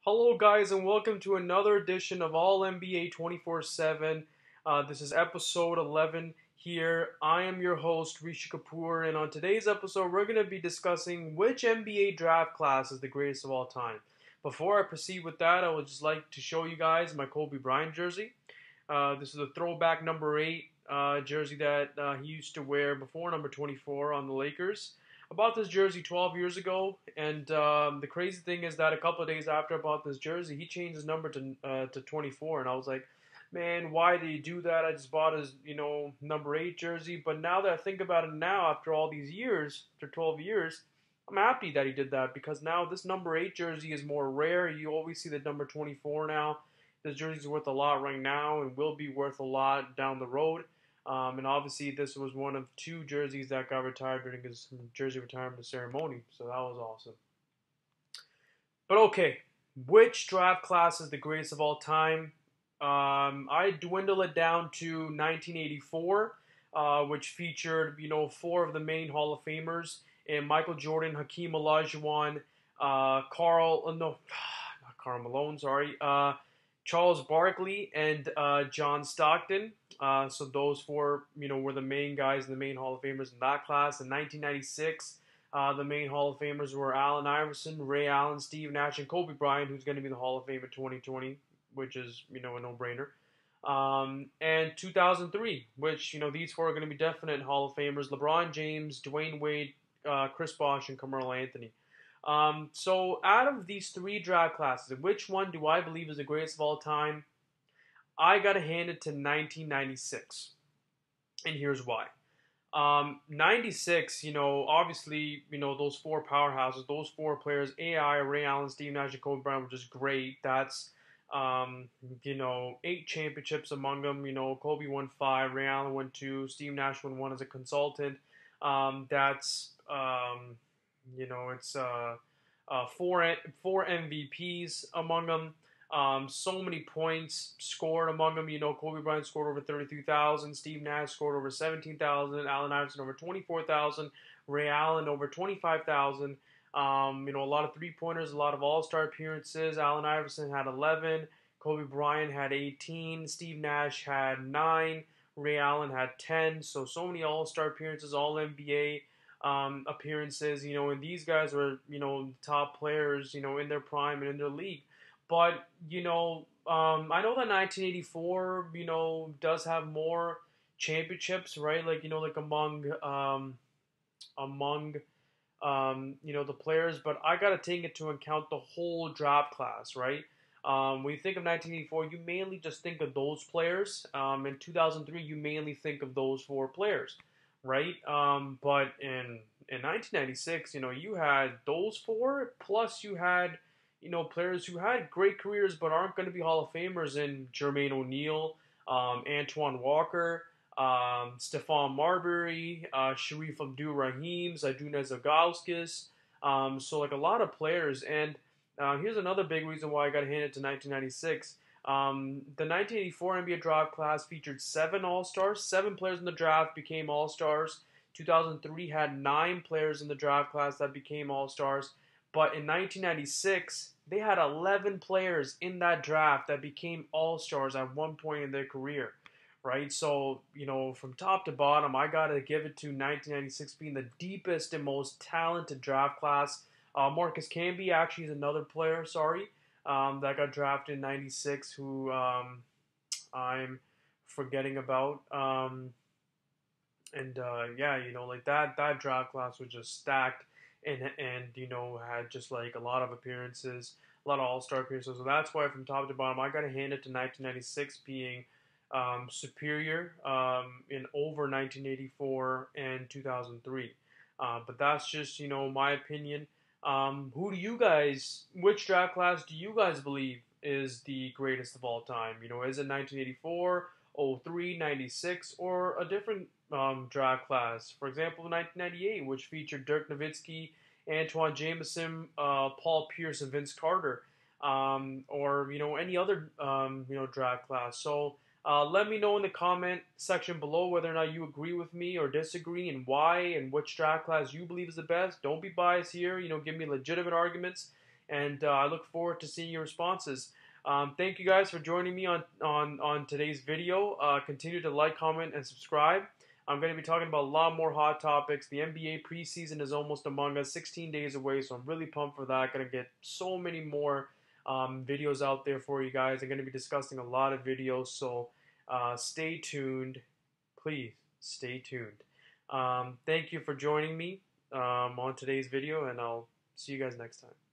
Hello, guys, and welcome to another edition of All NBA 24/7. This is episode 11 here. I am your host, Rishi Kapoor, and on today's episode, we're going to be discussing which NBA draft class is the greatest of all time. Before I proceed with that, I would just like to show you guys my Kobe Bryant jersey. This is a throwback number 8 jersey that he used to wear before number 24 on the Lakers. I bought this jersey 12 years ago, and the crazy thing is that a couple of days after I bought this jersey, he changed his number to 24, and I was like, man, why did he do that? I just bought his number 8 jersey, but now that I think about it now, after all these years, after 12 years, I'm happy that he did that because now this number 8 jersey is more rare. You always see the number 24 now. This jersey is worth a lot right now and will be worth a lot down the road. And obviously, this was one of two jerseys that got retired during his jersey retirement ceremony. So that was awesome. But okay, which draft class is the greatest of all time? I dwindle it down to 1984, which featured four of the main Hall of Famers, and Michael Jordan, Hakeem Olajuwon, not Karl Malone, sorry, Charles Barkley, and John Stockton. So those four, were the main guys, the main Hall of Famers in that class. In 1996, the main Hall of Famers were Allen Iverson, Ray Allen, Steve Nash, and Kobe Bryant, who's going to be in the Hall of Fame in 2020, which is, a no-brainer. And 2003, which, these four are going to be definite Hall of Famers: LeBron James, Dwayne Wade, Chris Bosh, and Carmelo Anthony. So out of these three draft classes, which one do I believe is the greatest of all time? I gotta hand it to 1996, and here's why. 96, obviously, those four powerhouses, those four players, AI, Ray Allen, Steve Nash, and Kobe Bryant were just great. That's, 8 championships among them. Kobe won 5, Ray Allen won 2, Steve Nash won 1 as a consultant. That's, it's four MVPs among them. So many points scored among them. Kobe Bryant scored over 33,000. Steve Nash scored over 17,000. Allen Iverson over 24,000. Ray Allen over 25,000. A lot of three-pointers, a lot of all-star appearances. Allen Iverson had 11. Kobe Bryant had 18. Steve Nash had 9. Ray Allen had 10. So many all-star appearances, all NBA appearances. And these guys were, top players, in their prime and in their league. But, I know that 1984, does have more championships, right? Like, among the players. But I got to take into account the whole draft class, right? When you think of 1984, you mainly just think of those players. In 2003, you mainly think of those four players, right? But in 1996, you had those four, plus you had players who had great careers but aren't going to be Hall of Famers in Jermaine O'Neal, Antoine Walker, Stephon Marbury, Sharif Abdul-Rahim, Zydrunas Ilgauskas. So like a lot of players. And here's another big reason why I got to hand it to 1996. The 1984 NBA draft class featured 7 All-Stars. 7 players in the draft became All-Stars. 2003 had 9 players in the draft class that became All-Stars. But in 1996, they had 11 players in that draft that became All-Stars at one point in their career, right? So, from top to bottom, I got to give it to 1996 being the deepest and most talented draft class. Marcus Camby actually is another player, that got drafted in 96 who I'm forgetting about. Like that draft class was just stacked. And had just like a lot of appearances, a lot of all-star appearances. So that's why from top to bottom, I got to hand it to 1996 being superior in over 1984 and 2003. But that's just, my opinion. Which draft class do you guys believe is the greatest of all time? Is it 1984, 03, 96, or a different draft class? For example, 1998, which featured Dirk Nowitzki, Antoine Jameson, Paul Pierce, and Vince Carter, or any other draft class. So let me know in the comment section below whether or not you agree with me or disagree, and why, and which draft class you believe is the best. Don't be biased here. Give me legitimate arguments. and I look forward to seeing your responses. Thank you guys for joining me on today's video. Continue to like, comment, and subscribe. I'm going to be talking about a lot more hot topics. The NBA preseason is almost among us, 16 days away, so I'm really pumped for that. Going to get so many more videos out there for you guys. I'm going to be discussing a lot of videos, so stay tuned. Please stay tuned. Thank you for joining me on today's video, and I'll see you guys next time.